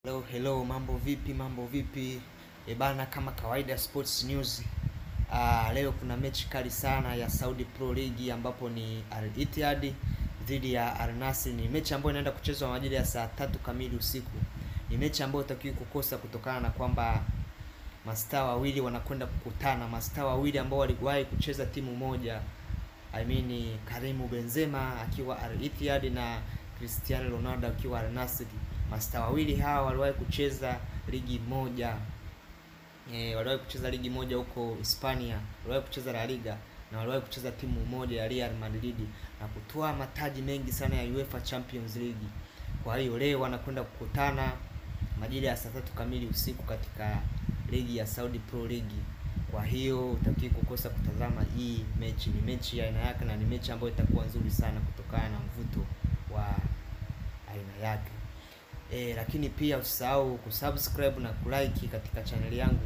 Hello, mambo vipi, mambo vipi? Bana, kama kawaida sports news. Leo kuna mechi kali sana ya Saudi Pro League ambapo ni Al Ittihad dhidi ya Al Nassr. Ni mechi ambayo inaenda kuchezwa majira ya saa 3 kamili usiku. Ni mechi ambayo utakiwi kukosa kutokana na kwamba mastaa wawili wanakwenda kukutana, mastaa wawili ambao waliwahi kucheza timu moja. Karim Benzema akiwa Al Ittihad na Cristiano Ronaldo akiwa Al Nassr. Mastaa wawili hawa waliwahi kucheza ligi moja. Waliwahi kucheza ligi moja huko Hispania, waliwahi kucheza La Liga na waliwahi kucheza timu moja ya Real Madrid na kutoa mataji mengi sana ya UEFA Champions League. Kwa hiyo leo wanakwenda kukutana majira ya saa 3 kamili usiku katika ligi ya Saudi Pro League. Kwa hiyo utakiwa kukosa kutazama hii mechi. Ni mechi ya aina yake na ni mechi ambayo itakuwa nzuri sana kutokana na mvuto wa aina yake. Lakini pia usisahau kusubscribe na kulike katika channel yangu.